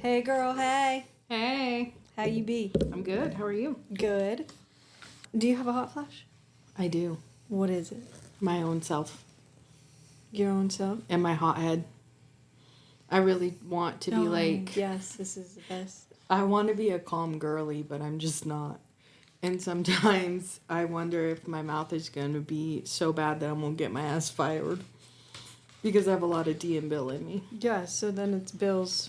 Hey girl, hey. Hey. How you be? I'm good. How are you? Good. Do you have a hot flash? I do. What is it? My own self. Your own self? And my hot head. I really want to be like... Yes, this is the best. I want to be a calm girly, but I'm just not. And sometimes I wonder if my mouth is going to be so bad that I'm going to get my ass fired. Because I have a lot of D and Bill in me. Yeah, so then it's Bill's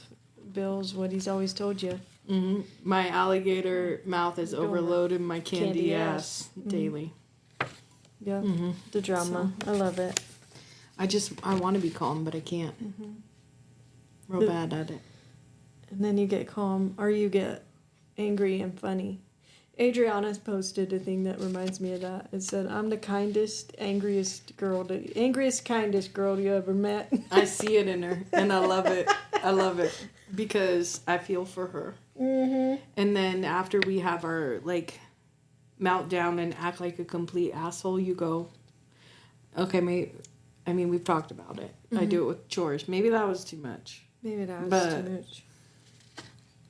what he's always told you. Mm-hmm. My alligator mouth is overloaded my candy ass daily. Yeah, the drama. So, I love it. I want to be calm, but I can't. Real bad at it. And then you get calm, or you get angry and funny. Adriana's posted a thing that reminds me of that. It said, "I'm the kindest, kindest girl you ever met." I see it in her, and I love it. I love it because I feel for her. Mm-hmm. And then after we have our meltdown and act like a complete asshole, you go, "Okay, mate." I mean, we've talked about it. Mm-hmm. I do it with chores. Maybe that was too much. Maybe that was too much.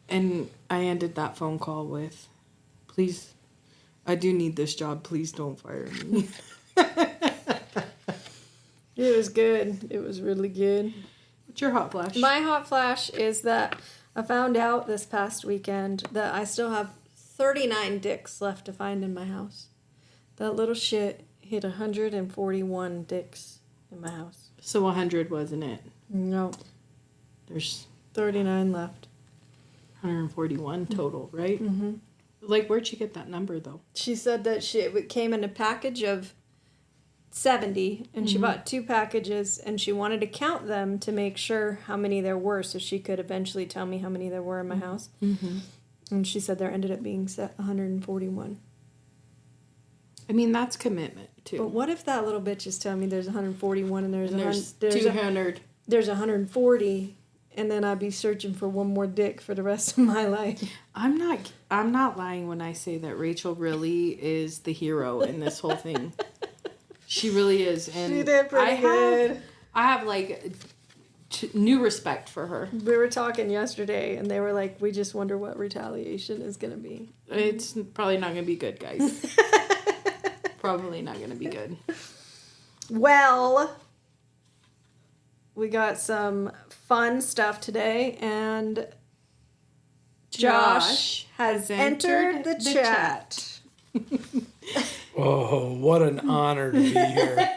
And I ended that phone call with, "Please, I do need this job. Please don't fire me." It was good. It was really good. What's your hot flash? My hot flash is that I found out this past weekend that I still have 39 dicks left to find in my house. That little shit hit 141 dicks in my house. So 100 wasn't it? No. There's 39 left. 141 total, right? Mm-hmm. Where'd she get that number, though? She said that it came in a package of 70, and she bought 2 packages, and she wanted to count them to make sure how many there were, so she could eventually tell me how many there were in my house. Mm-hmm. And she said there ended up being 141. I mean, that's commitment, too. But what if that little bitch is telling me there's 141 and there's 200? There's 140, and then I'd be searching for one more dick for the rest of my life. I'm not lying when I say that Rachel really is the hero in this whole thing. She really is. And she did pretty good. I have new respect for her. We were talking yesterday, and they were like, "We just wonder what retaliation is going to be." It's probably not going to be good, guys. Probably not going to be good. Well, we got some fun stuff today, and Josh has entered the chat. Oh, what an honor to be here.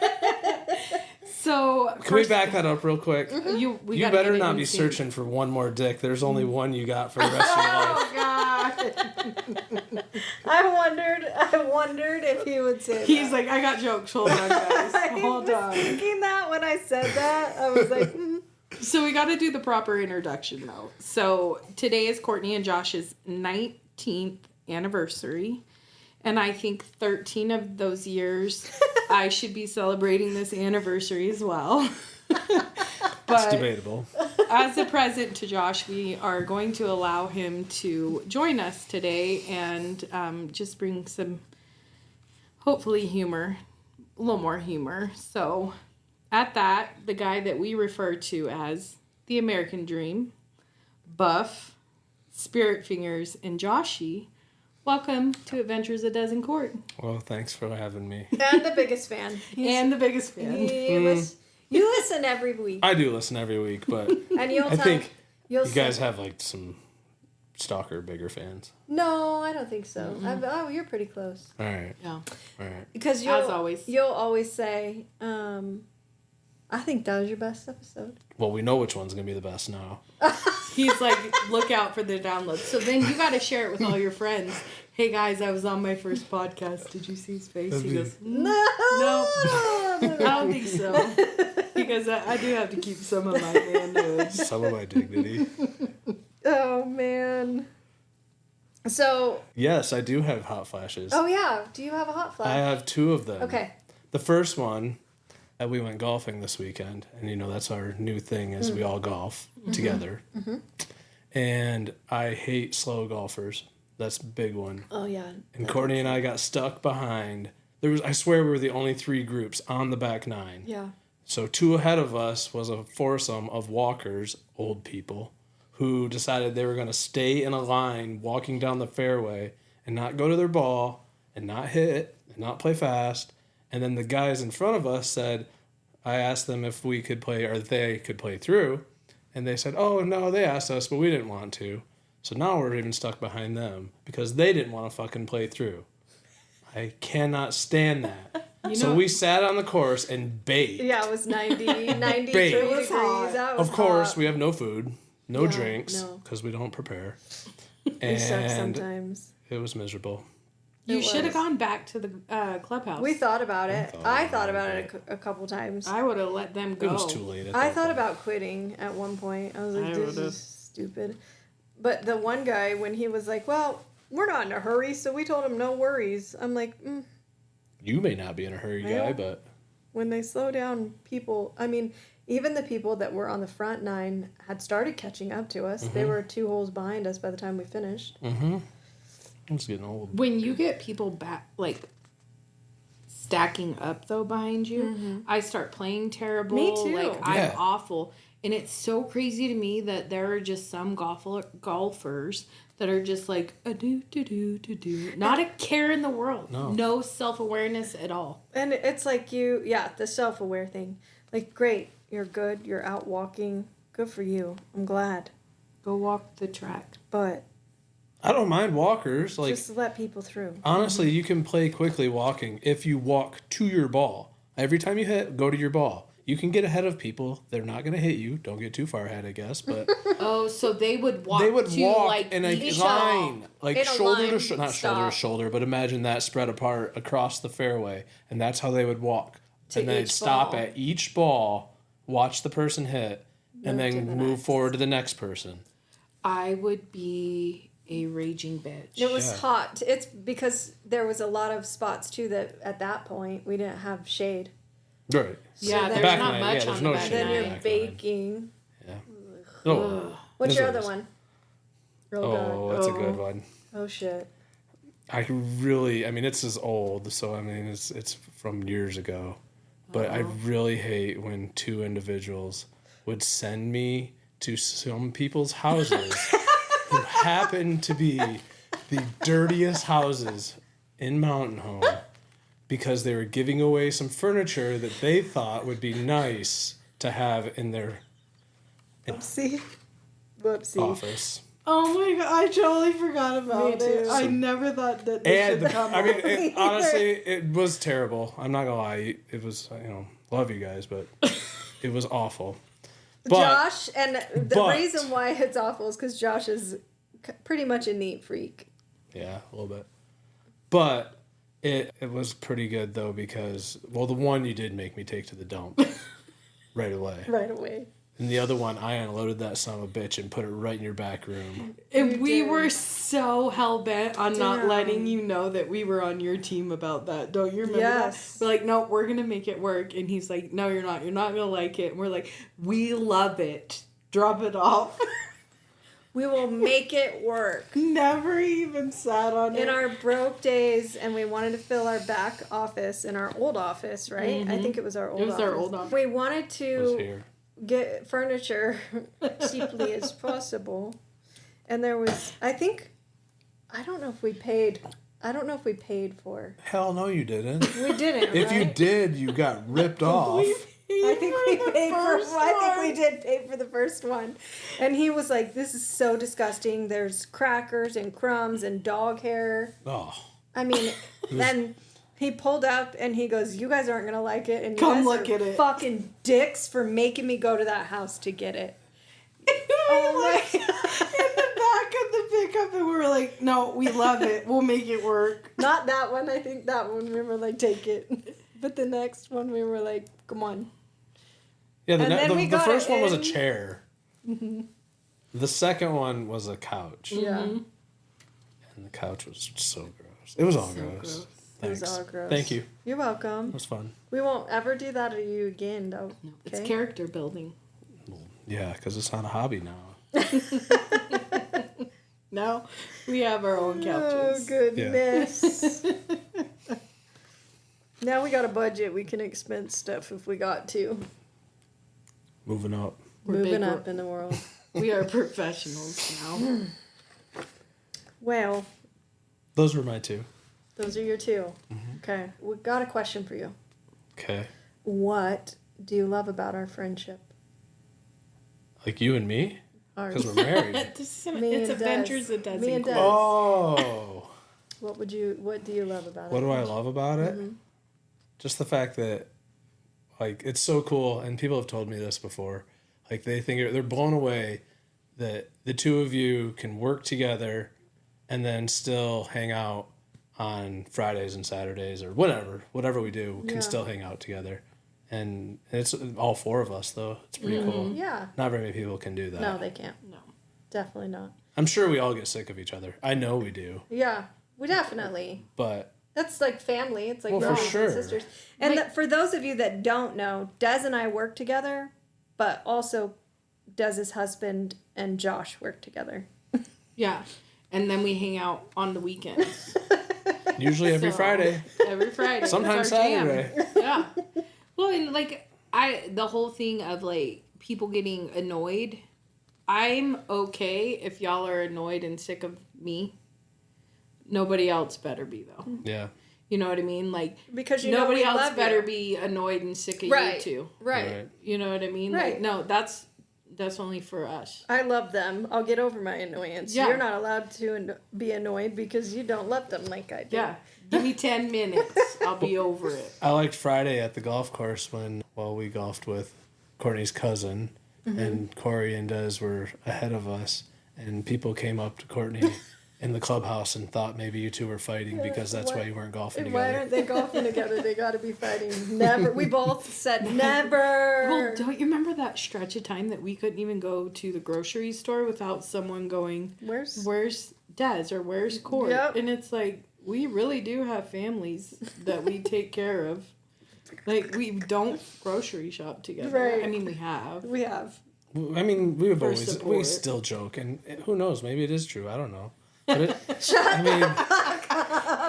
So, can we back that up real quick? Mm-hmm. You better not be searching for one more dick. There's only one you got for the rest of your life. Oh, God. I wondered if he would say He's like, "I got jokes. Hold on, guys. Hold on." I was thinking that when I said that. I was like, So we got to do the proper introduction, though. So today is Cortnie and Josh's 19th anniversary. And I think 13 of those years, I should be celebrating this anniversary as well. It's debatable. As a present to Josh, we are going to allow him to join us today and just bring some, hopefully, humor, a little more humor. So at that, the guy that we refer to as the American Dream, Buff, Spirit Fingers, and Joshy, welcome to Adventures a Dozen Court. Well, thanks for having me. And the biggest fan. You listen every week. I do listen every week, but I think you guys have some stalker bigger fans. No, I don't think so. Mm-hmm. You're pretty close. All right. Yeah. All right. Because you'll always say, I think that was your best episode. Well, we know which one's going to be the best now. He's like, look out for the downloads. So then you got to share it with all your friends. "Hey guys, I was on my first podcast. Did you see his face?" He goes, No, I don't think so. Because I do have to keep some of my manhood. Some of my dignity. Oh, man. So. Yes, I do have hot flashes. Oh, yeah. Do you have a hot flash? I have 2 of them. Okay. The first one, we went golfing this weekend. And, that's our new thing is we all golf together. Mm-hmm. And I hate slow golfers. That's a big one. Oh, yeah. And Cortnie and I got stuck behind. I swear we were the only 3 groups on the back 9. Yeah. So 2 ahead of us was a foursome of walkers, old people, who decided they were going to stay in a line walking down the fairway and not go to their ball and not hit and not play fast. And then the guys in front of us said, I asked them if we could play or they could play through. And they said, oh, no, they asked us, but we didn't want to. So now we're even stuck behind them because they didn't want to fucking play through. I cannot stand that. So we sat on the course and baked. Yeah, it was 93 degrees. That was Of course, hot. we have no food, no Yeah, drinks, no. because we don't prepare. We suck And sometimes. it was miserable. You It should have was. gone back to the clubhouse. We thought about it. I thought about it. it a couple times. I would have let them go. It was too late. At I that thought point. about quitting at one point. I was like, I this would've. is stupid. But the one guy, when he was like, well, we're not in a hurry, so we told him no worries. I'm like, You may not be in a hurry, Well, guy, but when they slow down, people, I mean, even the people that were on the front nine had started catching up to us. They were 2 holes behind us by the time we finished. it's getting old. When you get people back, like, stacking up, though, behind you, I start playing terrible. Me too. Like, Yeah. I'm awful. And it's so crazy to me that there are just some golfers that are just like, do. Not a care in the world. No self-awareness at all. And it's like the self-aware thing. Like, great, you're good, you're out walking. Good for you. I'm glad. Go walk the track. But I don't mind walkers. Like, just let people through. honestly, you can play quickly walking if you walk to your ball. Every time you hit, go to your ball. You can get ahead of people. They're not going to hit you. Don't get too far ahead, I guess. But Oh, so they would walk they would to, walk like, in a each line, like In a shoulder line, to shoulder, not shoulder to stop. shoulder, but imagine that spread apart across the fairway, and that's how they would walk. To And then they'd each stop ball. at each ball, watch the person hit, and Move to then the move next. forward to the next person. I would be a raging bitch. It was Yeah. hot. It's because there was a lot of spots too that at that point we didn't have shade. Right. Yeah, So there's back not nine, much yeah, there's on no the back shade. Then nine. you're Back nine. baking. Yeah. Oh, What's your this other is- one? Oh, Oh, God. that's a good one. Oh shit. I mean, it's as old, so I mean, it's from years ago. But I really hate when 2 individuals would send me to some people's houses who happen to be the dirtiest houses in Mountain Home because they were giving away some furniture that they thought would be nice to have in their Whoopsie. Whoopsie. office. Oh my god, I totally forgot about Me too. it. I never thought that this And would come I mean, Me honestly, it was terrible. I'm not gonna lie. It was, love you guys, but it was awful. But Josh, and the but- reason why it's awful is because Josh is pretty much a neat freak. yeah, a little bit. But it was pretty good though because the one you did make me take to the dump right away, Right away. and the other one I unloaded that son of a bitch and put it right in your back room. And You we did. were so hell bent on not Damn. letting you know that we were on your team about that. Don't you remember Yes. that? We're like, no, we're gonna make it work. And he's like, no, you're not. You're not gonna like it. And we're like, we love it. Drop it off. We will make it work. Never even sat on it. In our broke days, and we wanted to fill our back office in our old office, right? I think it was our old office. was our old office. We wanted It was to here. get furniture cheaply as possible. And there was, I don't know if we paid for. Hell no, you didn't. We didn't, If you right? did, you got ripped off. I think we paid for. I think we did pay for the first one, and he was like, "This is so disgusting. There's crackers and crumbs and dog hair." Oh, I mean, then he pulled up and he goes, "You guys aren't gonna like it, and you Come guys look are at it." fucking dicks for making me go to that house to get it." Oh my! In the back of the pickup, and we were like, "No, we love it. We'll make it work." Not that one. I think that one we were like, "Take it," but the next one we were like, "Come on." yeah. And then we The got first it one was a in. chair. The second one was a couch. Yeah, And the couch was so gross. It was all gross. gross. it was Thanks. all gross. Thank you. You're welcome. It was fun. We won't ever do that to you again, though. No, it's Okay? character building. Yeah, because it's not a hobby now. Now we have our own Oh couches. goodness. Now we got a budget. We can expense stuff if we got to. Moving up. We're Moving big, up in the world. We are professionals now. Well, Those were my two. those are your two. Okay. We got a question for you. Okay. What do you love about our friendship? Like you and me? Our, Because we're married. It's Me and adventures Des. a dozen. Me and Des. Oh. what do you love about What it? do I love about it? Just the fact that, like, it's so cool, and people have told me this before. Like, they think they're blown away that the two of you can work together and then still hang out on Fridays and Saturdays or whatever we do, can Yeah. still hang out together. And it's all four of us, though. It's pretty cool. Yeah. Not very many people can do that. No, they can't. No. Definitely not. I'm sure we all get sick of each other. I know we do. Yeah. We definitely. But That's like family. It's like Well, for brothers sure. and sisters. And Like- for those of you that don't know, Des and I work together, but also Des's husband and Josh work together. Yeah. And then we hang out on the weekends. usually every So, Friday. Every Friday. Sometimes That's our jam. Saturday. Yeah. Well, and like the whole thing of like people getting annoyed, I'm okay if y'all are annoyed and sick of me. Nobody else better be though. Yeah. You know what I mean? Like Because you nobody know we else love better you. be annoyed and sick of Right. you too. Right. You know what I mean? Right. Like no, that's only for us. I love them. I'll get over my annoyance. Yeah. You're not allowed to be annoyed because you don't love them like I do. Yeah. Give me 10 minutes. I'll be over it. I liked Friday at the golf course when we golfed with Courtney's cousin, and Corey and Des were ahead of us, and people came up to Courtney in the clubhouse and thought maybe you two were fighting because that's why you weren't golfing And why together. aren't they golfing together? They got to be fighting. Never. We both said never. Well, don't you remember that stretch of time that we couldn't even go to the grocery store without someone going, where's Des or where's Court? Yep. And it's like, we really do have families that we take care of. Like, we don't grocery shop together. Right. I mean, we have. We have. I mean, we For we support. still joke, and who knows? Maybe it is true. I don't know. But I mean,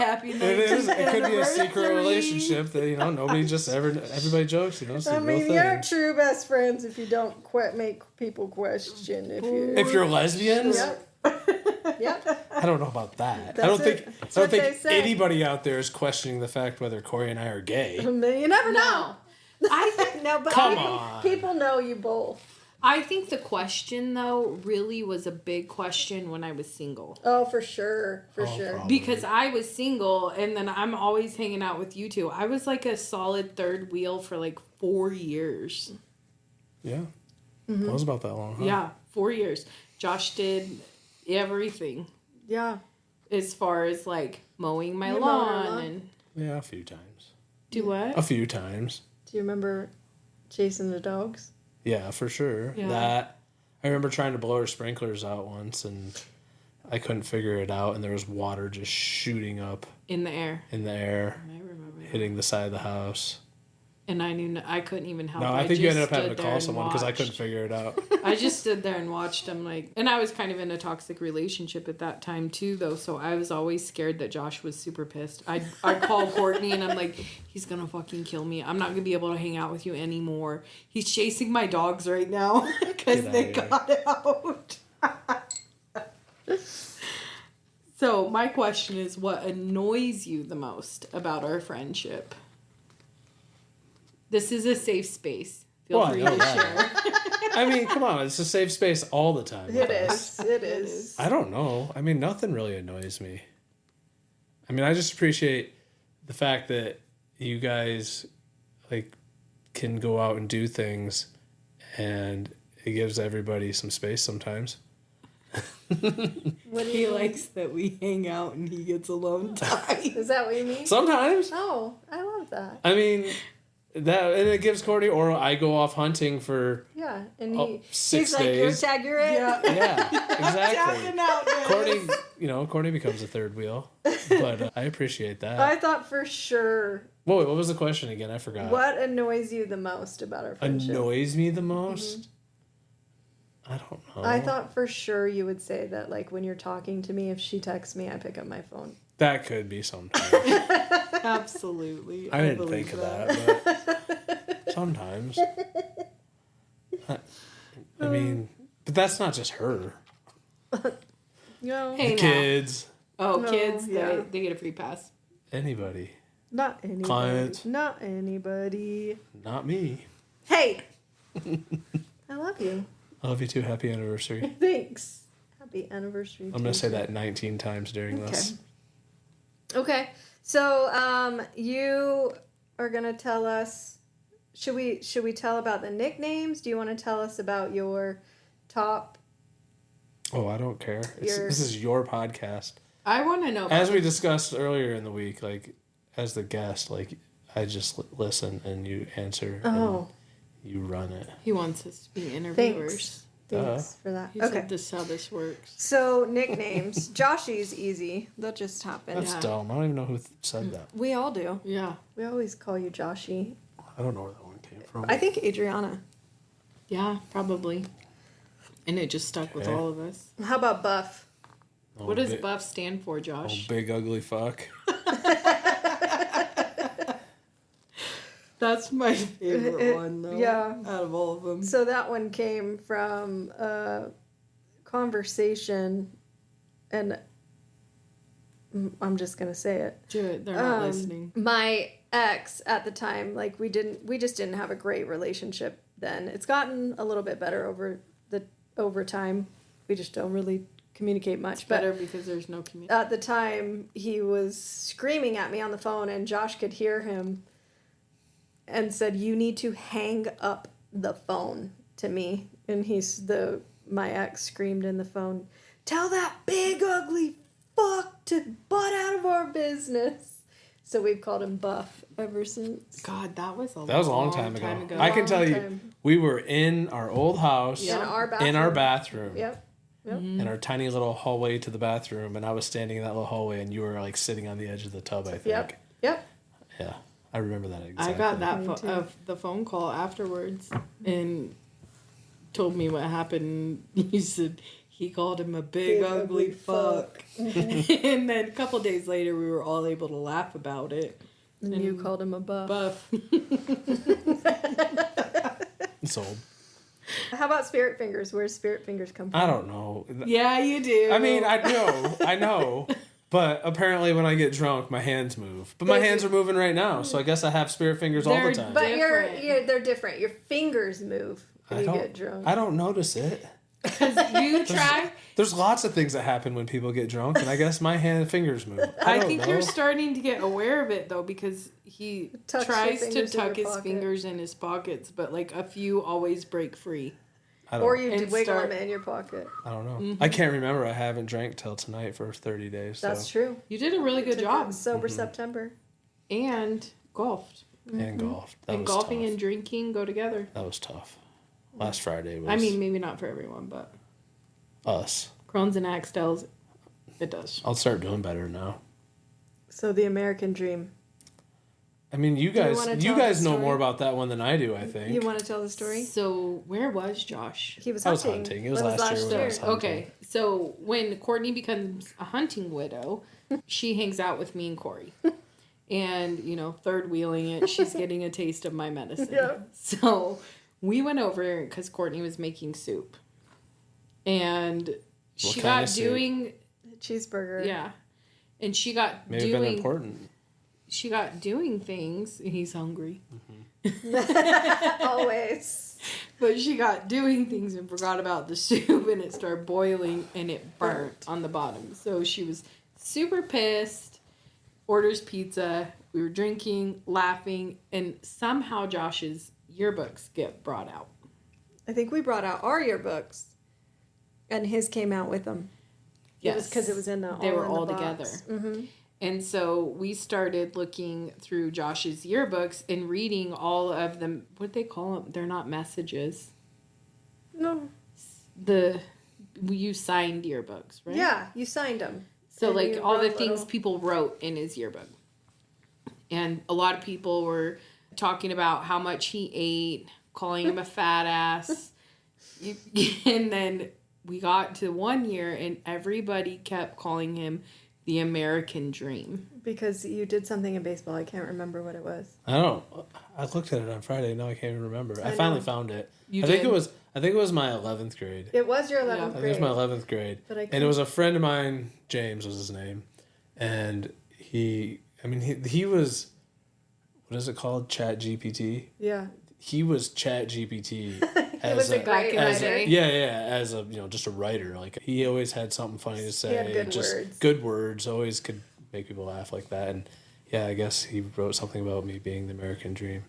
Happy it is. It could be a secret anniversary. relationship that nobody just everybody jokes. It's a I real mean, thing. you're true best friends if you don't make people question If you're lesbians, Yep. Yep. I don't know about that. That's I don't it. think That's I don't what they think say. anybody out there is questioning the fact whether Corey and I are gay. You never know. I think No, but Come on. people know you both. I think the question though really was a big question when I was single. Oh, for sure. For sure. probably. Because I was single and then I'm always hanging out with you two. I was like a solid third wheel for like 4 years. Yeah, it was about that long. Huh? Yeah, 4 years. Josh did everything Yeah. as far as like mowing my You mowed our lawn lawn? and Yeah, a few times. do what? A few times. Do you remember chasing the dogs? Yeah, for sure. Yeah. That I remember trying to blow our sprinklers out once, and I couldn't figure it out, and there was water just shooting up In the air. in the air, I remember that. hitting the side of the house. And I knew I couldn't even help. No, I think you just ended up having stood to there call and someone because I watched. couldn't figure it out. I just stood there and watched him and I was kind of in a toxic relationship at that time too though, so I was always scared that Josh was super pissed. I called Cortney and I'm like, he's gonna fucking kill me. I'm not gonna be able to hang out with you anymore. He's chasing my dogs right now because Get they outta got out. So my question is, what annoys you the most about our friendship? This is a safe space. Feel Well, I free know to that. share. I mean, come on, it's a safe space all the time. It with us. is. It is. I don't know. I mean, nothing really annoys me. I mean, I just appreciate the fact that you guys like can go out and do things, and it gives everybody some space sometimes. What do He you likes that we hang out and he gets alone time. Is that what you mean? Sometimes. Oh, I love that. I mean, that and it gives Cordy, or I go off hunting for Yeah, and Oh, 6 he's like, "Your days. tag, you're it." yeah, exactly. out, Cordy becomes a third wheel, but I appreciate that. I thought for sure. Whoa, wait, what was the question again? I forgot. What annoys you the most about our friendship? Annoys me the most? I don't know. I thought for sure you would say that, like, when you're talking to me, if she texts me, I pick up my phone. That could be sometimes. Absolutely. I didn't think of that, but sometimes. I mean, But that's not just her. No. Hey, now. Kids. Oh, No, kids, yeah. they get a free pass. Anybody. Not anybody. Clients. Not anybody. Not me. Hey! I love you. I love you too. Happy anniversary. Thanks. Happy anniversary. I'm going to say that 19 times during this. Okay. So, you are going to tell us, should we tell about the nicknames? Do you want to tell us about your top? Oh, I don't care. This is your podcast. I want to know. As we discussed earlier in the week, like, as the guest, like, I just listen and you answer. Oh. And you run it. He wants us to be interviewers. Thanks for that. He Okay. said this is how this works. So, nicknames. Joshy's easy. That just happened. That's dumb. I don't even know who said that. We all do. Yeah. We always call you Joshy. I don't know where that one came from. I think Adriana. Yeah, probably. And it just stuck with Okay. all of us. How about Buff? Oh, What does BUFF stand for, Josh? Oh, big ugly fuck. That's my favorite one, though. Yeah. Out of all of them. So that one came from a conversation, and I'm just gonna say it. Do it. They're not listening. My ex at the time, like we just didn't have a great relationship then. It's gotten a little bit better over time. We just don't really communicate much. It's better because there's no communication. At the time, he was screaming at me on the phone, and Josh could hear him, and said, "You need to hang up the phone," to me. And my ex screamed in the phone, "Tell that big ugly fuck to butt out of our business." So we've called him Buff ever since. God, that was a long time ago. I can tell you, we were in our old house, In our bathroom. in our bathroom, Yep. in our tiny little hallway to the bathroom, and I was standing in that little hallway, and you were like sitting on the edge of the tub. I think. Yep. Yeah, I remember that exactly. I got that Me too. of the phone call afterwards and told me what happened. He said he called him a big ugly fuck. And then a couple days later, we were all able to laugh about it. And you called him a Buff. Buff. It's old. How about Spirit Fingers? Where's Spirit Fingers come from? I don't know. Yeah, you do. I mean, I know. But apparently when I get drunk, my hands move. But my hands are moving right now, so I guess I have spirit fingers all the time. But Different. they're different. Your fingers move when you get drunk. I don't notice it. You try. There's lots of things that happen when people get drunk, and I guess my fingers move. I think know. you're starting to get aware of it, though, because he Tucks your tries to fingers in tuck your his pocket. fingers in his pockets, but like a few always break free. Or you And wiggle start- them in your pocket. I don't know. I can't remember. I haven't drank till tonight for 30 days. That's so. true. You did a really good Took job. a sober September. And golfed. And golf. That And was golfing tough. and drinking go together. That was tough. Last Friday was. I mean, maybe not for everyone, but us. Crohn's and Axtell's, it does. I'll start doing better now. So the American dream. I mean, you you guys, wanna you tell guys the know story? more about that one than I do. I think. You want to tell the story? So where was Josh? He was I was hunting. hunting. It was last year when I was hunting. Okay, so when Cortnie becomes a hunting widow, she hangs out with me and Corey. And, third wheeling it, she's getting a taste of my medicine. Yeah. So we went over because Cortnie was making soup. And she kind got of soup? doing, Cheeseburger. yeah. And she got May have been doing, important. she got doing things. He's hungry. Always. But she got doing things and forgot about the soup, and it started boiling, and it burnt on the bottom. So she was super pissed, orders pizza, we were drinking, laughing, and somehow Josh's yearbooks get brought out. I think we brought out our yearbooks, and his came out with them. Yes. It was because it was in the They were in the all box. together. Mm-hmm. And so we started looking through Josh's yearbooks and reading all of them. What they call them? They're not messages. No. We use signed yearbooks, right? Yeah, you signed them. So And like you all the wrote things little- people wrote in his yearbook. And a lot of people were talking about how much he ate, calling him a fat ass. And then we got to 1 year and everybody kept calling him the American dream? Because you did something in baseball. I can't remember what it was. I don't. I looked at it on Friday. Now I can't even remember. I finally found it. You I think did? it was my 11th grade. It was your 11th Yeah. I think it grade. was my 11th grade. But I And it couldn't- was a friend of mine, James was his name. And he was, what is it called? Chat GPT? Yeah. He was Chat GPT. He was a great writer. As a, just a writer. Like, he always had something funny to say. He had good just words. Good words. Always could make people laugh like that. And yeah, I guess he wrote something about me being the American dream.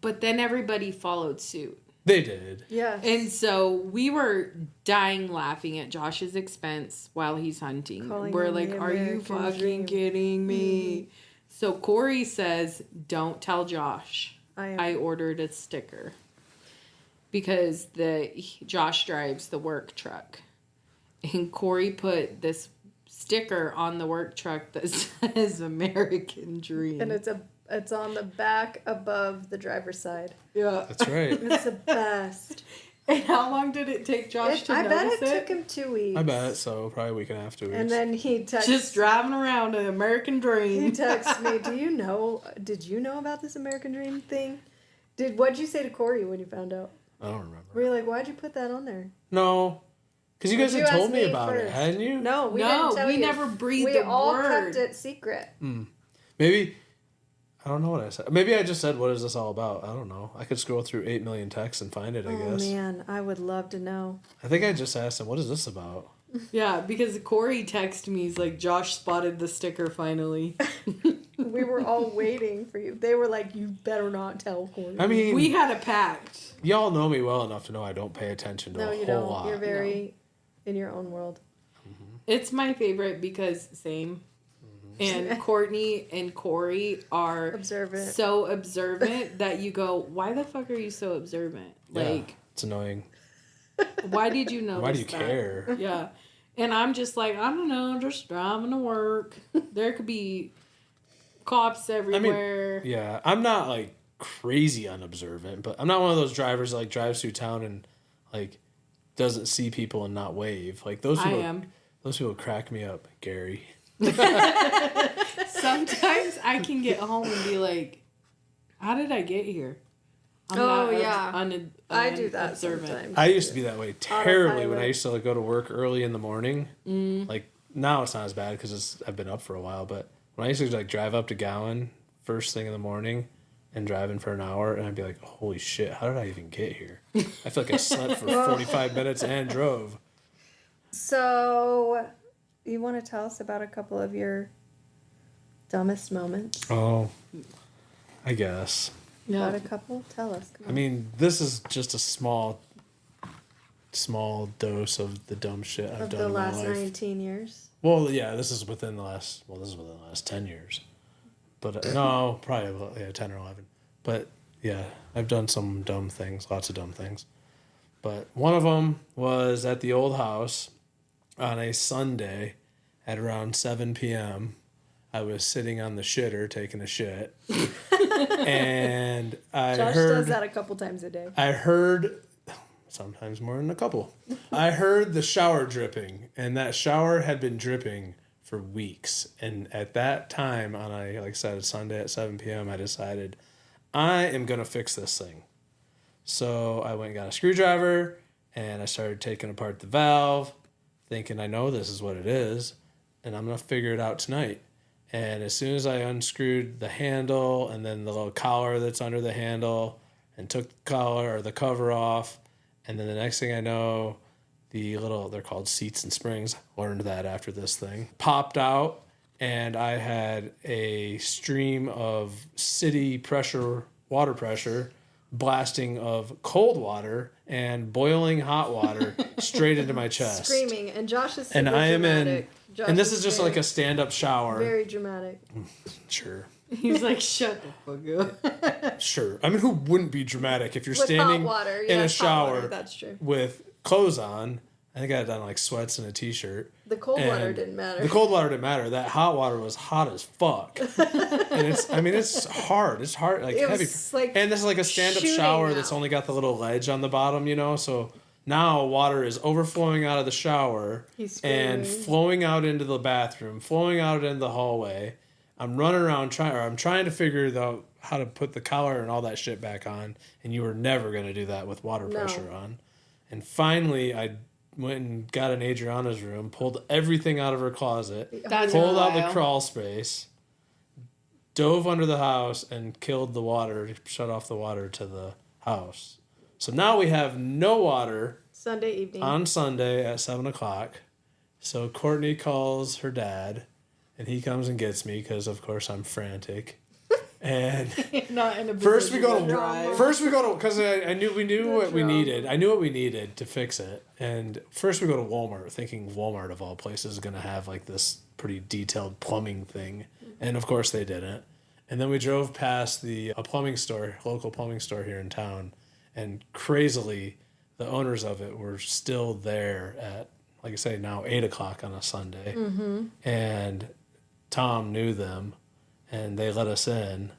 But then everybody followed suit. They did. Yeah. And so we were dying laughing at Josh's expense while he's hunting. Calling We're him like, the are you American fucking dream." kidding me? So Corey says, don't tell Josh. I ordered a sticker. Because Josh drives the work truck. And Corey put this sticker on the work truck that says American Dream. And it's on the back above the driver's side. Yeah. That's right. It's the best. And how long did it take Josh to I bet notice it took him 2 weeks. I bet so. Probably a week and a half, 2 weeks. And then he texted. Just driving around an American He Dream. texted me, did you know about this American Dream thing? What'd you say to Corey when you found out? I don't remember. Were you like, why'd you put that on there? No. Because you guys You had told asked me me about it, first. hadn't you? No, we No, didn't tell we you. never breathed We a all word. kept it secret. Maybe, I don't know what I said. Maybe I just said, what is this all about? I don't know. I could scroll through 8 million texts and find it, I Oh, guess. man. I would love to know. I think I just asked him, what is this about? Yeah, because Corey texted me, he's like, Josh spotted the sticker finally. We were all waiting for you. They were like, you better not tell Corey. I mean, We had a pact. y'all know me well enough to know I don't pay attention to no, a you whole don't. lot. You're very in your own world. It's my favorite because same. And Courtney and Corey are Observant. so observant that you go, why the fuck are you so observant? Yeah, Like, it's annoying. why did you notice Why do you that? care? Yeah. And I'm just like, I don't know, just driving to work. There could be cops everywhere. Yeah, I'm not like crazy unobservant, but I'm not one of those drivers that like drives through town and like doesn't see people and not wave. Like those people, I am. Those people crack me up, Gary. Sometimes I can get home and be like, how did I get here? I'm Oh, not yeah. I do that observant. sometimes. I used to be that way terribly when Autopilot. I used to like go to work early in the morning. Like now it's not as bad because I've been up for a while. But when I used to like drive up to Gowan first thing in the morning and driving for an hour, and I'd be like, "Holy shit! How did I even get here?" I feel like I slept for 45 minutes and drove. So, you want to tell us about a couple of your dumbest moments? Oh, I guess. Got a couple? Tell us. Come I on. mean, this is just a small dose of the dumb shit I've Of done the in my last life. 19 years? Well, yeah, this is within the last 10 years. But no, probably about, 10 or 11. But yeah, I've done some dumb things, lots of dumb things. But one of them was at the old house on a Sunday at around 7 p.m. I was sitting on the shitter taking a shit. And I Josh heard does that a couple times a day. I heard, sometimes more than a couple, I heard the shower dripping, and that shower had been dripping for weeks. And at that time, on a, like I said, a Sunday at 7 p.m., I decided I am going to fix this thing. So I went and got a screwdriver, and I started taking apart the valve, thinking I know this is what it is, and I'm going to figure it out tonight. And as soon as I unscrewed the handle and then the little collar that's under the handle and took the collar or the cover off, and then the next thing I know, they're called seats and springs, learned that after this thing, popped out, and I had a stream of city water pressure, blasting of cold water and boiling hot water straight into my chest. Screaming, and Josh is super And I am dramatic. Josh and this is just very- like a stand-up shower. Very dramatic. Sure. He's like, shut the fuck up. Sure. I mean, who wouldn't be dramatic if you're With standing hot water. in a Yes, hot water, shower that's true. with clothes on? I think I had done like sweats and a t-shirt. The cold water And didn't matter. The cold water didn't matter. That hot water was hot as fuck. And it's hard. It's hard, like It heavy. was, like, And this is like a stand-up shooting shower out. that's only got the little ledge on the bottom, so Now water is overflowing out of the shower He's and screaming. flowing out into the bathroom, flowing out into the hallway. I'm running around I'm trying to figure out how to put the collar and all that shit back on, and you were never going to do that with water No. pressure on. And finally, I went and got in Adriana's room, pulled everything out of her closet, That's pulled out the wild. crawl space, dove under the house, and killed the water, shut off the water to the house. So now we have no water Sunday evening. on Sunday at 7 o'clock. So Cortnie calls her dad, and he comes and gets me because, of course, I'm frantic. And Not in a first we go drive. to because I knew we knew what we needed. I knew what we needed to fix it. And first we go to Walmart, thinking Walmart of all places is going to have like this pretty detailed plumbing thing, and of course they didn't. And then we drove past a plumbing store, local plumbing store here in town, and crazily, the owners of it were still there at, like I say, now 8 o'clock on a Sunday. Mm-hmm. And Tom knew them, and they let us in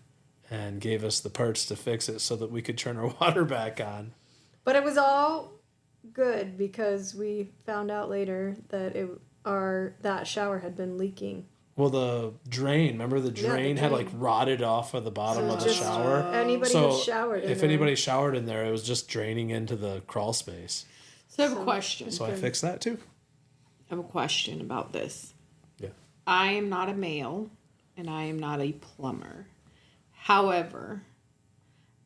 and gave us the parts to fix it so that we could turn our water back on. But it was all good because we found out later that that shower had been leaking. Well, the drain, remember the drain had like rotted off of the bottom of the just shower? Anybody So who showered in if there. anybody showered in there, it was just draining into the crawl space. So I have a question. So I fixed that too. I have a question about this. Yeah. I am not a male, and I am not a plumber. However,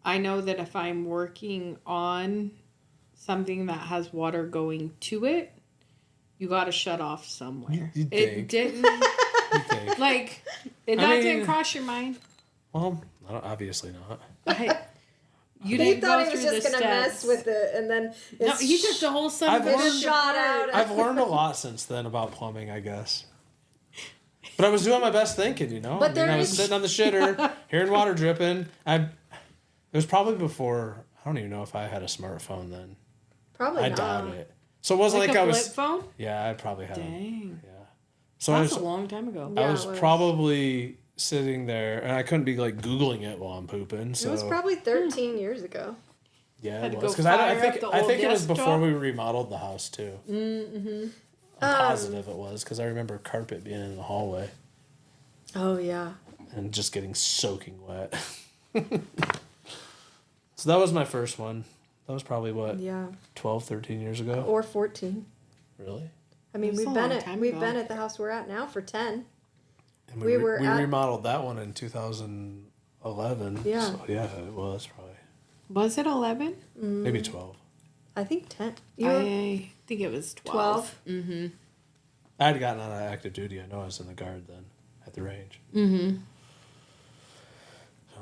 I know that if I'm working on something that has water going to it, you got to shut off somewhere. You It think. didn't, Okay. like, that mean- didn't cross your mind. Well, obviously not. You He didn't thought go he was through just the gonna mess steps. with it, and then No, he took the whole son of I've a learned- bitch shot apart. out. I've learned a lot since then about plumbing, I guess. But I was doing my best thinking, you know? But I was there's- sitting on the shitter, hearing water dripping. It was probably before, I don't even know if I had a smartphone then. probably I not. doubt it. So it wasn't Like like a I flip was... phone? Yeah, I probably had them. Dang. Yeah. So That's I a was, long time ago. Yeah, I was it was. probably sitting there, and I couldn't be like Googling it while I'm pooping. So It was probably 13 years ago. yeah, Had it to was go because fire I up think the I old think it was before desktop? we remodeled the house too. I'm positive it was because I remember carpet being in the hallway Oh yeah. and just getting soaking wet. So that was my first one. That was probably what Yeah. 12, 13 years ago. Or 14. Really? I mean, That's we've a been long at time we've ago. been at the house we're at now for 10. And We were we at- remodeled that one in 2011. Yeah. So yeah, it was probably Was it 11? maybe 12. I think 10. You were I think it was 12. 12. I had gotten out of active duty. I know I was in the guard then at the range. So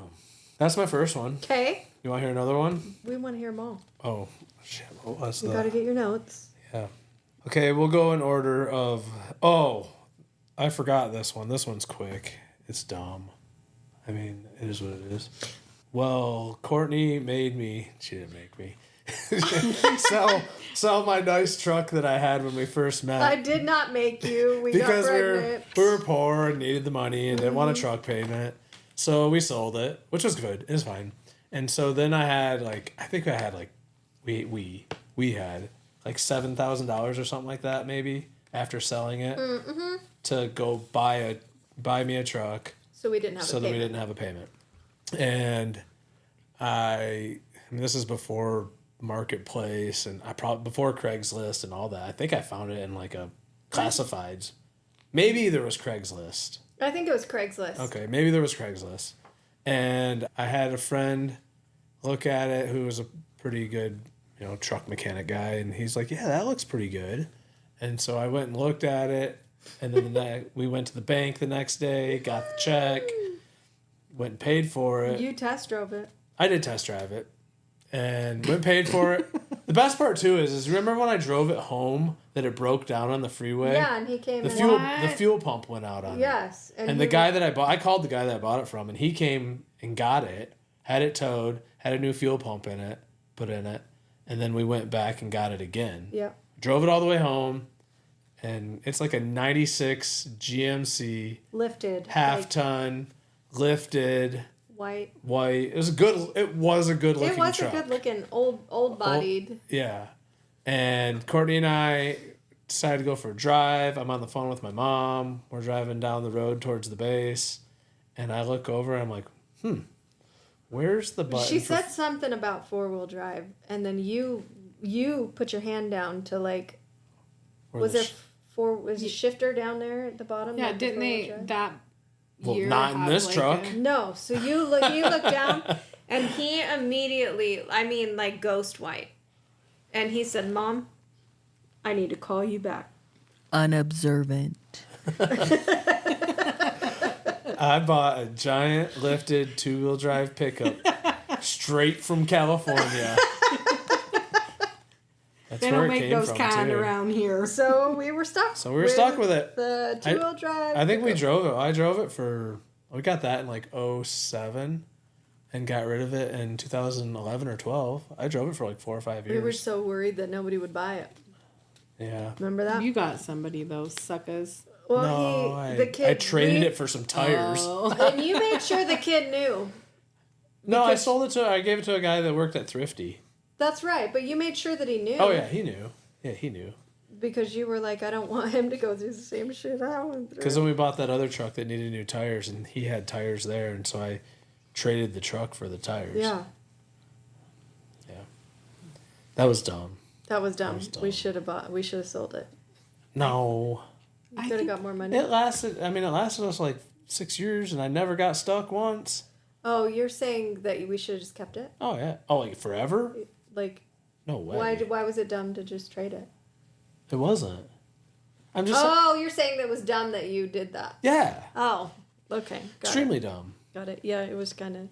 that's my first one. Okay. You want to hear another one? We want to hear them all. Oh, shit. What was You that? got to get your notes. Yeah. Okay, we'll go in order of. Oh, I forgot this one. This one's quick. It's dumb. I mean, it is what it is. Well, Cortnie made me. She didn't make me. sell my nice truck that I had when we first met. I did not make you. We Because got we pregnant. were poor and needed the money and didn't want a truck payment. So we sold it, which was good. It was fine. And so then I had we had like $7,000 or something like that maybe after selling it to go buy me a truck So we didn't have so a that we payment. didn't have a payment. And I mean, this is before Marketplace and before Craigslist and all that. I think I found it in like a classifieds. Maybe there was Craigslist. I think it was Craigslist. Okay, maybe there was Craigslist. And I had a friend look at it who was a pretty good, truck mechanic guy, and he's like, "Yeah, that looks pretty good." And so I went and looked at it, and then we went to the bank the next day, got the check, went and paid for it. You test drove it. I did test drive it and went and paid for it. The best part too is remember when I drove it home that it broke down on the freeway? Yeah, and he came The in. fuel pump went out on it. Yes. And the guy that I called the guy that I bought it from, and he came and got it, had it towed, had a new fuel pump in it, put in it, and then we went back and got it again. Yeah. Drove it all the way home, and it's like a 96 GMC, Lifted. half like, ton, lifted, white. white. It was a good looking It was truck. a good looking old bodied. Yeah. And Courtney and I decided to go for a drive. I'm on the phone with my mom. We're driving down the road towards the base. And I look over and I'm like, where's the button? She said something about 4-wheel drive, and then you put your hand down to like, was there a shifter down there at the bottom? Yeah, like didn't they that year not in have, this like, truck. No, so you look down, and he immediately, I mean, like ghost white, and he said, "Mom, I need to call you back." Unobservant. I bought a giant lifted 2-wheel drive pickup straight from California. That's They where don't it make came those from, kind too. around here. So we were stuck. With it. The 2-wheel drive. I think we pickup. drove it. I drove it we got that in like 2007 and got rid of it in 2011 or 12. I drove it for like 4 or 5 years. We were so worried that nobody would buy it. Yeah. Remember that? You got somebody, those suckers. Well, No, the kid. I traded it for some tires. Oh. And you made sure the kid knew. No, I gave it to a guy that worked at Thrifty. That's right, but you made sure that he knew. Oh yeah, he knew. Yeah, he knew. Because you were like, I don't want him to go through the same shit I went through. Because then we bought that other truck that needed new tires, and he had tires there, and so I traded the truck for the tires. Yeah, Yeah. That was dumb. that was dumb. was dumb. We should have sold it. No. You could have got more money. It lasted us like 6 years, and I never got stuck once. Oh, you're saying that we should have just kept it? Oh, yeah. Oh, like forever? Like, No way. why was it dumb to just trade it? It wasn't. I'm just... Oh, you're saying that it was dumb that you did that. Yeah. Oh, okay. Extremely dumb. Got it. Yeah, it was kind of...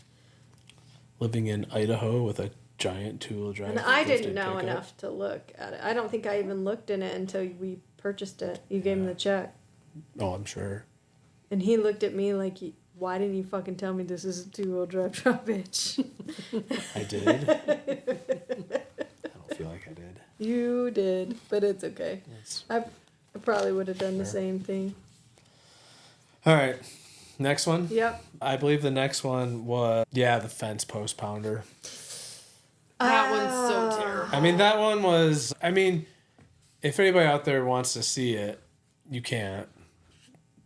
Living in Idaho with a giant 2-wheel drive. And I didn't lifted know pickup. enough to look at it. I don't think I even looked in it until we purchased it. You gave him the check. Oh, I'm sure. And he looked at me like, why didn't you fucking tell me this is a 2-wheel drive truck, bitch? I did. I don't feel like I did. You did, but it's okay. I probably would have done the same thing. All right. Next one. Yep. I believe the next one was, the fence post pounder. That one's so terrible. I mean, that one was, if anybody out there wants to see it, you can't,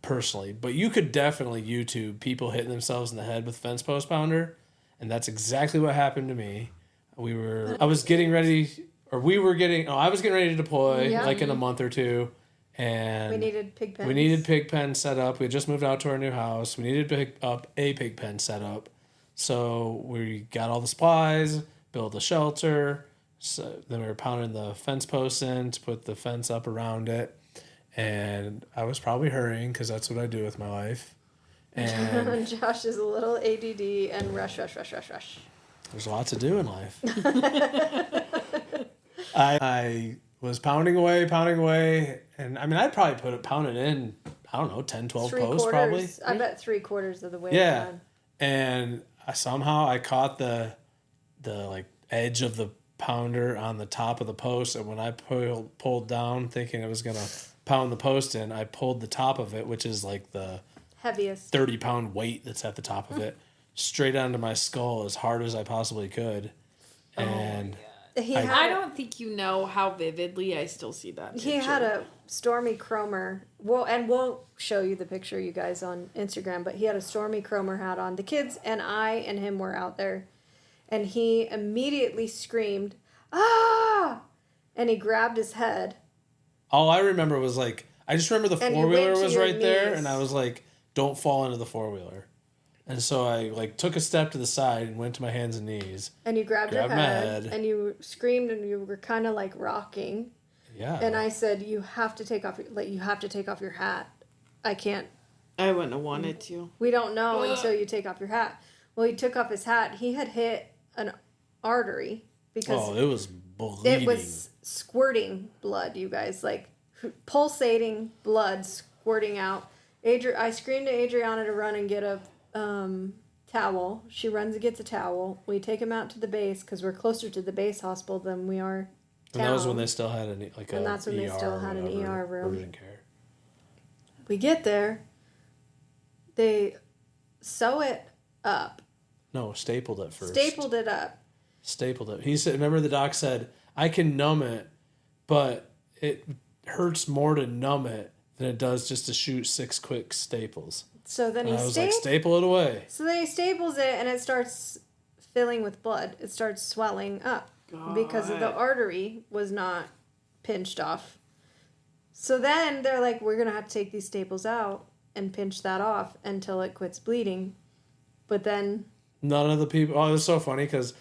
personally. But you could definitely YouTube people hitting themselves in the head with fence post pounder. And that's exactly what happened to me. I was getting ready to deploy, like in a month or two. And we needed pig pens. We needed pig pens set up. We had just moved out to our new house. We needed to pick up a pig pen set up. So we got all the supplies, built a shelter. So then we were pounding the fence posts in to put the fence up around it. And I was probably hurrying because that's what I do with my life. And Josh is a little ADD and rush. there's a lot to do in life. I was pounding away. And I'd probably pounded in, 10, 12 posts probably. I bet 3/4 of the way. Yeah. Down. And somehow I caught the like edge of the pounder on the top of the post. And when I pulled down thinking I was going to pound the post in, I pulled the top of it, which is like the Heaviest 30-pound weight that's at the top of it, straight onto my skull as hard as I possibly could. And I don't think you know how vividly I still see that picture. he had a Stormy Cromer. Well, and we'll show you the picture, you guys, on Instagram. But he had a Stormy Cromer hat on. The kids and I and him were out there, and he immediately screamed, "Ah!" And he grabbed his head. all I remember was like, I just remember the And you four-wheeler went to was your right there, knees. and I was like, don't fall into the four-wheeler. And so I like took a step to the side and went to my hands and knees. And you grabbed your Grabbed my head, head. and you screamed, and you were kind of like rocking. Yeah. And I said, "You have to take off your hat. I can't. I wouldn't have wanted to. We don't know until you take off your hat." Well, he took off his hat. He had hit an artery because it was bleeding. it was squirting blood. You guys, like pulsating blood squirting out. I screamed to Adriana to run and get a towel. She runs and gets a towel. We take him out to the base because we're closer to the base hospital than we are. And that was when town. they still had they still had an ER room. Urgent care. We get there. They sew it up. No, stapled it first. Stapled it up. Stapled it. He said, remember the doc said, I can numb it, but it hurts more to numb it than it does just to shoot 6 quick staples. So then And I was like, staple it away. So then he staples it, and it starts filling with blood. It starts swelling up because the artery was not pinched off. So then they're like, we're going to have to take these staples out and pinch that off until it quits bleeding. But then... None of the people... Oh, it was so funny because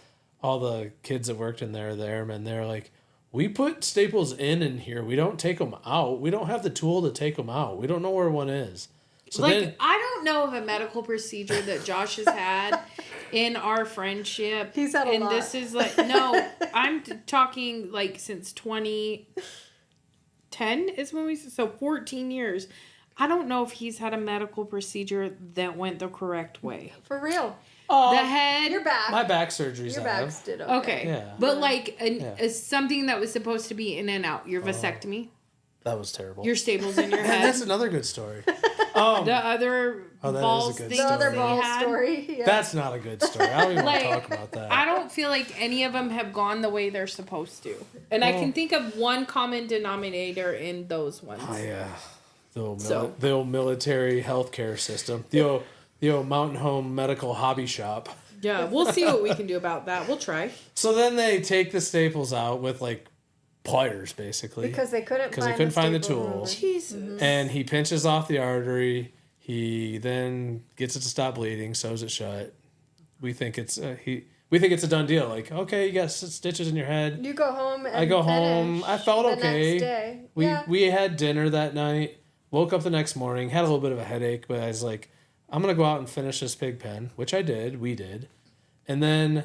all the kids that worked in there, the airmen, they're like, we put staples in here. We don't take them out. We don't have the tool to take them out. We don't know where one is. So like, then, I don't know of a medical procedure that Josh has had in our friendship. He's had a lot. And this is like, no, I'm talking like since 2010 is when so 14 years. I don't know if he's had a medical procedure that went the correct way. For real. oh, The head. Your back. my back surgeries Your have. back's did Okay. Yeah. But like something that was supposed to be in and out. Your vasectomy. That was terrible. Your staples in your And head. that's another good story. The other that is balls a good things The other they ball had. story. Yeah. That's not a good story. I don't even Like, want to talk about that. I don't feel like any of them have gone the way they're supposed to. And I can think of one common denominator in those ones. The old, So- the old military healthcare system. The old Mountain Home Medical Hobby Shop. Yeah, we'll see what we can do about that. We'll try. So then they take the staples out with like pliers, basically. Because they couldn't find the staple tool. remover. Jesus. And he pinches off the artery. He then gets it to stop bleeding, sews it shut. We think it's we think it's a done deal. Like, okay, you got stitches in your head. You go home and I go home. I felt the okay. next day. We had dinner that night. Woke up the next morning. Had a little bit of a headache, but I was like, I'm gonna go out and finish this pig pen, which I did. We did, and then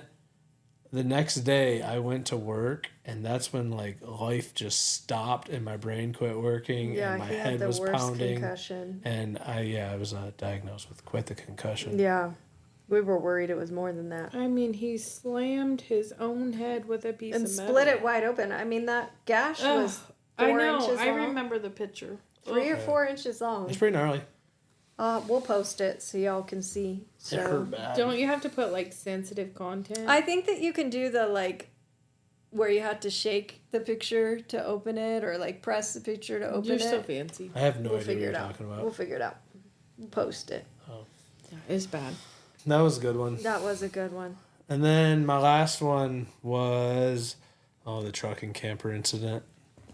the next day I went to work, and that's when like life just stopped and my brain quit working and my he head had the was worst pounding. concussion. And I was diagnosed with quite the concussion. Yeah. We were worried it was more than that. I mean, he slammed his own head with a piece And of metal. split it wide open. I mean, that gash was 4 I know. inches I long. remember the picture. 3 or 4 inches long. It's pretty gnarly. We'll post it so y'all can see. It hurt So bad. Don't you have to put like sensitive content? I think that you can do the like where you have to shake the picture to open it or like press the picture to open You're it. so fancy. I have no We'll idea what figure you're it out. talking about. We'll figure it out. We'll post it. Yeah, it's bad. That was a good one. That was a good one. And then my last one was the truck and camper incident.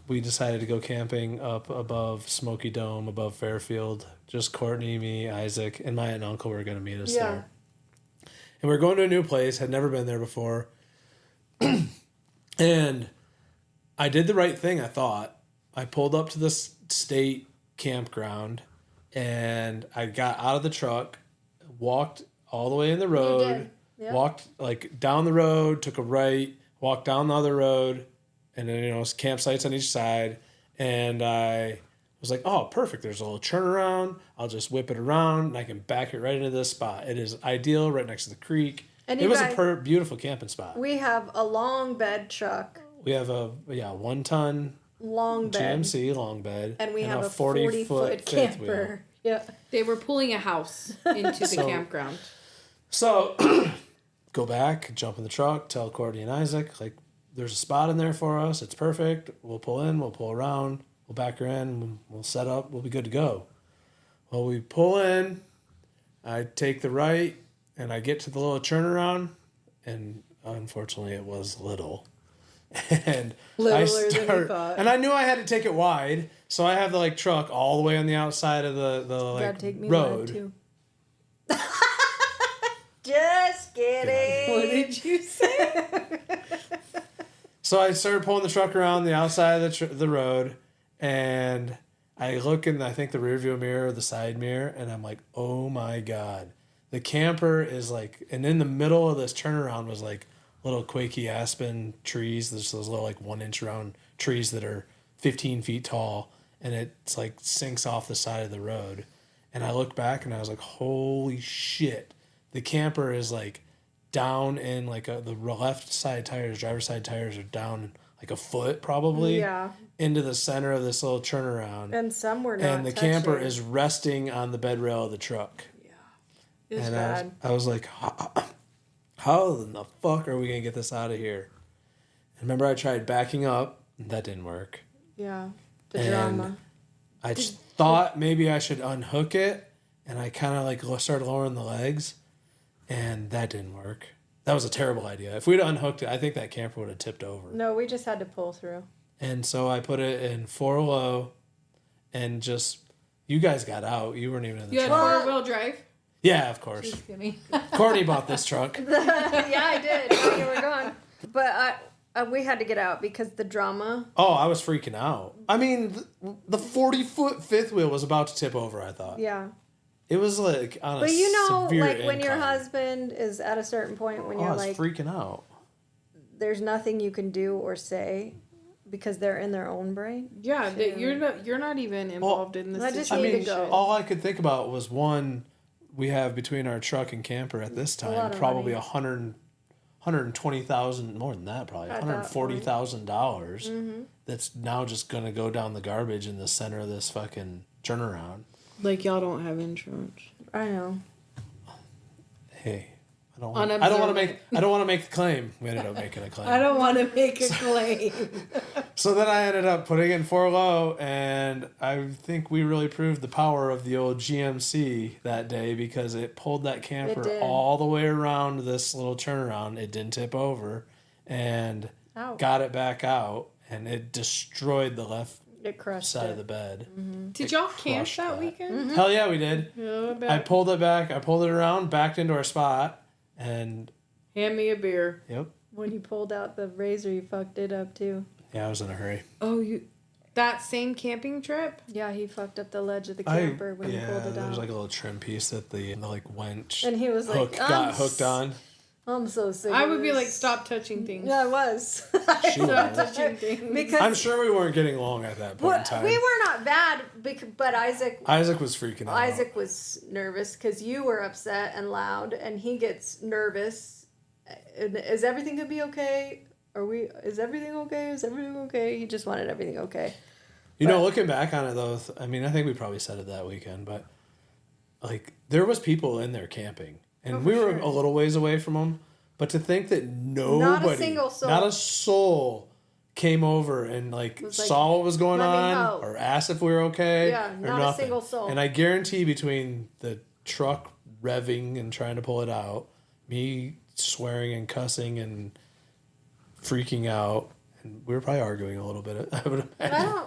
We decided to go camping up above Smoky Dome, above Fairfield. Just Cortnie, me, Isaac, and my aunt and uncle were going to meet us there. And we're going to a new place, had never been there before. And I did the right thing, I thought. I pulled up to this state campground, and I got out of the truck, walked all the way in the road, Yep. walked like down the road, took a right, walked down the other road, and then campsites on each side, and I was like, oh, perfect, there's a little turnaround, I'll just whip it around and I can back it right into this spot. It is ideal, right next to the creek. And it you was guys- a beautiful camping spot. We have a long bed truck, We have a 1-ton long bed, GMC long bed, and we have a 40-foot fifth wheel. camper. Yeah. They were pulling a house into the So- campground. So go back, jump in the truck, tell Cordy and Isaac, like, there's a spot in there for us. It's perfect. We'll pull in, we'll pull around, we'll back her in, we'll set up, we'll be good to go. Well, we pull in, I take the right, and I get to the little turnaround, and unfortunately it was little. And Littler than you thought. and I knew I had to take it wide, so I have the like truck all the way on the outside of the like Gotta take me road. wide, too. Just kidding. What did you say? So I started pulling the truck around the outside of the road, and I look in, I think, the rearview mirror or the side mirror, and I'm like, oh my God. The camper is like, and in the middle of this turnaround was like little quaky aspen trees. There's those little like 1 inch round trees that are 15 feet tall, and it's like sinks off the side of the road. And I look back and I was like, holy shit. The camper is like down in like the left side tires, driver's side tires are down like a foot probably Yeah. into the center of this little turnaround. And some were not And the camper touching. is resting on the bed rail of the truck. It's And bad. I was like, how in the fuck are we going to get this out of here? And remember I tried backing up That didn't work. Yeah. The And drama. I just thought maybe I should unhook it, and I kind of like started lowering the legs, and that didn't work. That was a terrible idea. If we'd unhooked it, I think that camper would have tipped over. No, we just had to pull through. And so I put it in 4 low, and just, you guys got out. You weren't even in the You had truck. 4-wheel drive? Yeah, of course. Just kidding. Courtney bought this truck. Yeah, I did. While you were gone. But we had to get out because the drama. Oh, I was freaking out. I mean, the 40-foot fifth wheel was about to tip over, I thought. Yeah. It was like on a But you know, severe like when your incline. husband is at a certain point when you're I was like, freaking out. there's nothing you can do or say because they're in their own brain. Yeah, that you're not even involved in this I just situation. need to go. All I could think about was one, we have between our truck and camper at this lot time of probably money. $120,000, more than that probably, At that $140,000 Mm-hmm. that's now just going to go down the garbage in the center of this fucking turnaround. Like y'all don't have insurance. I know. Hey, I don't want to make the claim. We ended up making a claim. I don't want to make a claim. So then I ended up putting in 4 low, and I think we really proved the power of the old GMC that day because it pulled that camper did. all the way around this little turnaround. It didn't tip over, and Ow. got it back out, and it destroyed the left It crushed side it. of the bed. Did y'all camp Crushed that that. weekend? Hell yeah, we did. Yeah, I pulled it back. I pulled it around, backed into our spot, and Hand me a beer. yep. When you pulled out the razor, you fucked it up too. Yeah, I was in a hurry. Oh, that same camping trip? Yeah, he fucked up the ledge of the camper when he pulled it there was out. like a little trim piece that the like winch And he was like, hook got hooked on. I'm so sick. I of would be this." like, stop touching things. Yeah, I was. She Stop was. touching things. Because I'm sure we weren't getting along at that point in time. we were not bad, but Isaac Isaac was freaking out. Isaac was nervous because you were upset and loud, and he gets nervous. And is everything gonna be okay? Is everything okay? Is everything okay? He just wanted everything okay. You know, looking back on it though, I mean, I think we probably said it that weekend, but like there was people in there camping, and we were sure. a little ways away from them. But to think that nobody, single soul. not a soul, came over and like Was like, saw what was going "Let me on help." or asked if we were okay. Yeah, or not a nothing. single soul. And I guarantee between the truck revving and trying to pull it out, me swearing and cussing and freaking out, and we were probably arguing a little bit. I would imagine.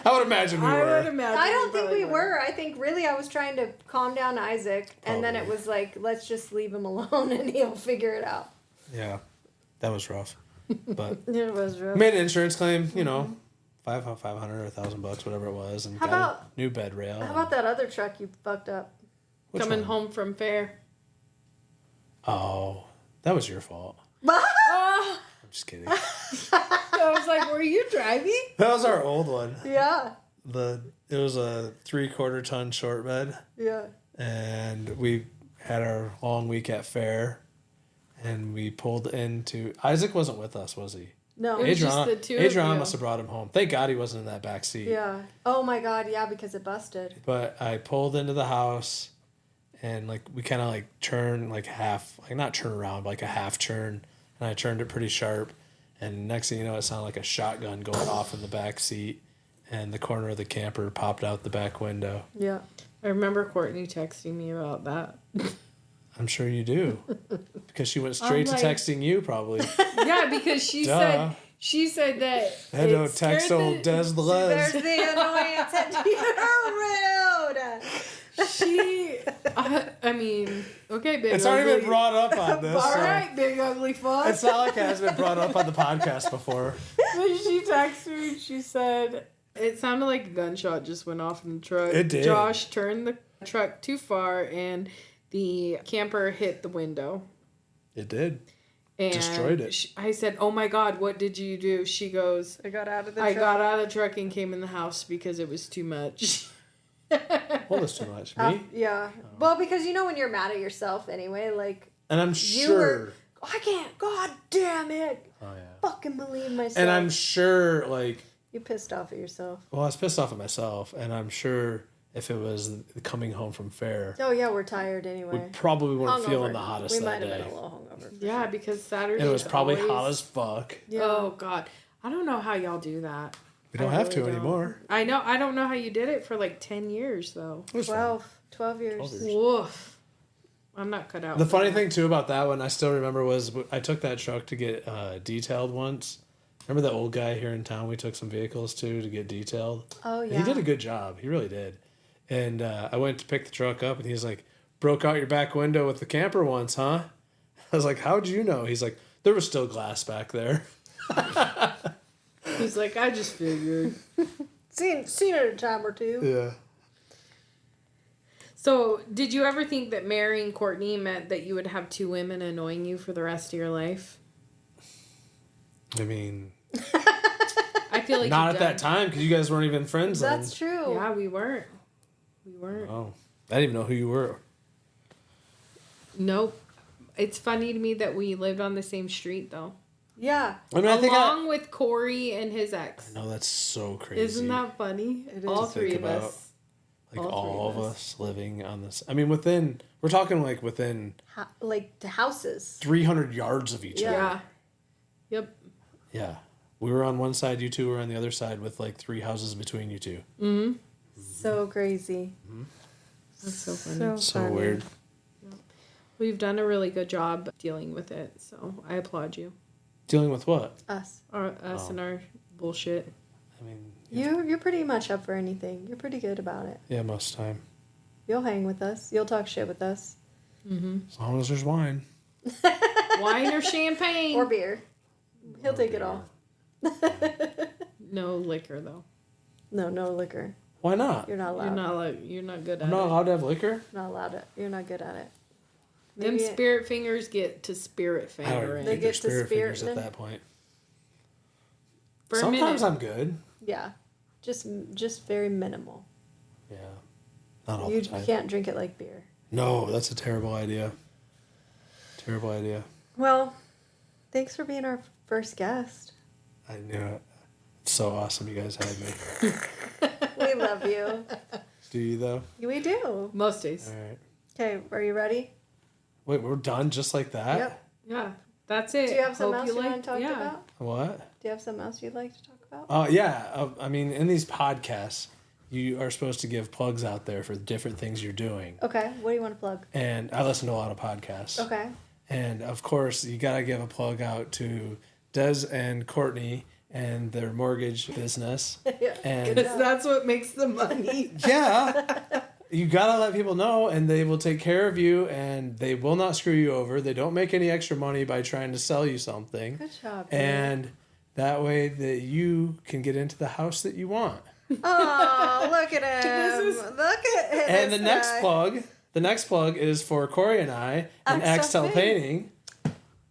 I would imagine we I were. would imagine. I don't you think probably we were. I think really I was trying to calm down Isaac, and then it Probably. was like, let's just leave him alone and he'll figure it out. Yeah, that was rough. But It was rough. made an insurance claim, you know, $500 or $1,000, whatever it was, and How got about- a new bed rail. How about that other truck you fucked up? Which Coming one? home from fair. Oh, that was your fault. Oh, I'm just kidding. I was like, were you driving? That was our old one. Yeah, It was a 3/4 ton short bed, yeah. and we had our long week at fair, and we pulled into. Isaac wasn't with us, was he? No. It was just the two of Adriana you. must have brought him home. Thank God he wasn't in that back seat. Yeah. Oh my God. Yeah, because it busted. But I pulled into the house, and like we kind of like turned like half, like not turn around, but like a half turn, and I turned it pretty sharp. And next thing you know, it sounded like a shotgun going off in the back seat, and the corner of the camper popped out the back window. Yeah. I remember Courtney texting me about that. I'm sure you do, because she went straight to like- texting you probably. Yeah, because she Duh. said that. I had to it text scared old Des There's Les. the annoyance at you're rude. She, I mean, okay, big. It's already ugly. been brought up on this. All so right, big ugly fuck. It's not like it has been brought up on the podcast before. But she texted me and she said it sounded like a gunshot just went off in the truck. It did. Josh turned the truck too far and the camper hit the window. It did. And Destroyed it. I said, "Oh my God, what did you do?" She goes, I got out of the "I truck. got out of the truck and came in the house because it was too much." What was too much? Me? Yeah. Well, because you know when you're mad at yourself anyway, like, And I'm you sure. were, I can't, God damn it. Oh yeah. Fucking believe myself. And I'm sure, like, You pissed off at yourself. well, I was pissed off at myself, and I'm sure if it was coming home from fair, Oh, yeah, we're tired we anyway. probably weren't feeling Hungover. the hottest We that might have day. been a little hungover. Yeah, because Saturday. And it was probably always... hot as fuck. Yeah. Oh God, I don't know how y'all do that. We don't I have to really don't. anymore. I know. I don't know how you did it for like 10 years, though. It was fun. 12 years. 12 years. Woof. I'm not cut out. The for funny that. thing too about that one, I still remember, was I took that truck to get detailed once. Remember that old guy here in town we took some vehicles to get detailed? Oh, And yeah. he did a good job. He really did. And I went to pick the truck up, and he's like, broke out your back window with the camper once, huh? I was like, how'd you know? He's like, there was still glass back there. He's like, I just figured. Seen it a time or two. Yeah. So, did you ever think that marrying Cortnie meant that you would have 2 women annoying you for the rest of your life? I mean, I feel like not you at that did. time, because you guys weren't even friends then. That's true. Yeah, we weren't. We weren't. Oh, I didn't even know who you were. Nope. It's funny to me that we lived on the same street, though. Yeah. I mean, I think Along with Corey and his ex. No, that's so crazy. Isn't that funny? It is. All To 3 think of about. us. Like All all three of of us living on this. I mean, we're talking like within Like the houses. 300 yards of each Yeah. other. Yeah. Yep. Yeah. We were on one side, you two were on the other side with like 3 houses between you two. Mm-hmm. So crazy. That's so funny. So funny. weird. We've done a really good job dealing with it, so I applaud you. Dealing with what? Us. Us and our bullshit. I mean, You're pretty much up for anything. You're pretty good about it. yeah, most of the time. You'll hang with us. You'll talk shit with us. Mm-hmm. As long as there's wine. Wine or champagne? Or beer. He'll take it beer. all. No liquor, though. No liquor. Why not? You're not allowed. You're not good I'm at not it. allowed to have liquor? Not allowed it. You're not good at it. Them Maybe spirit fingers get to spirit I don't even fingering. They think they're get to spirit fingers spirit at then? that point. For a Sometimes minute. I'm good. Yeah. Just very minimal. Yeah. Not all You the time. can't drink it like beer. No, that's a terrible idea. Terrible idea. Well, thanks for being our first guest. I knew it. It's so awesome you guys had me. We love you. Do you, though? We do. Most days. All right. Okay, are you ready? Wait, we're done just like that? Yep. Yeah, that's it. Do you have something Hope else you want liked- to talk yeah. about? What? Do you have something else you'd like to talk about? Yeah. I mean, in these podcasts, you are supposed to give plugs out there for different things you're doing. Okay, what do you want to plug? And I listen to a lot of podcasts. Okay. And of course, you got to give a plug out to Des and Cortnie and their mortgage business. Yeah, And Because that's what makes the money. yeah, you got to let people know, and they will take care of you, and they will not screw you over. They don't make any extra money by trying to sell you something. Good job. babe. And that way that you can get into the house that you want. Oh, look at him. This is- Look at him. And the This next plug is for Corey and I and Axel Axel Painting.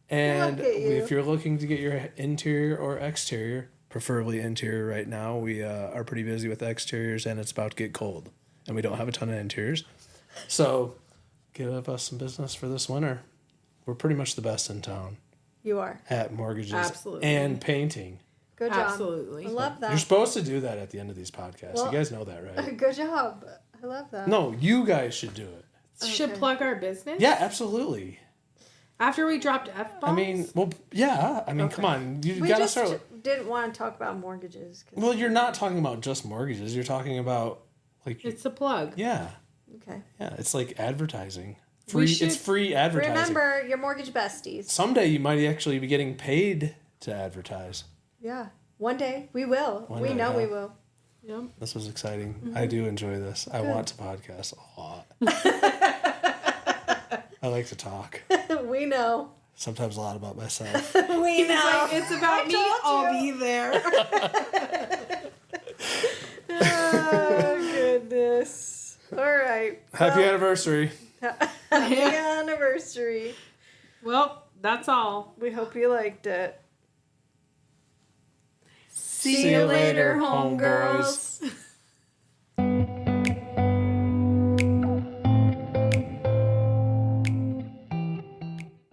And Look at you. if you're looking to get your interior or exterior, preferably interior right now, we are pretty busy with exteriors, and it's about to get cold. And we don't have a ton of interiors. So give us some business for this winter. We're pretty much the best in town You are. at mortgages Absolutely. and painting. Good job. Absolutely. I love that. You're supposed to do that at the end of these podcasts. Well- You guys know that, right? Good job. I love that. No, you guys should do it. Should Okay. plug our business? Yeah, absolutely. After we dropped F-bombs? I mean, well, yeah. I mean, Okay. come on. You We gotta just start. didn't want to talk about mortgages. 'Cause- Well, you're not talking about just mortgages. You're talking about like, it's a plug. yeah, okay. yeah. It's like advertising. We Free. should- It's free advertising. Remember, your mortgage besties. Someday you might actually be getting paid to advertise. Yeah. One day we will. One We day, know yeah. we will. Yep. This was exciting. I do enjoy this. I Good. want to podcast a lot. I like to talk. We know. Sometimes a lot about myself. We He's know. like, it's about me. told I'll you. be there. Oh, goodness. All right. Happy Well, anniversary. happy anniversary. Well, that's all. We hope you liked it. See you later, homegirls.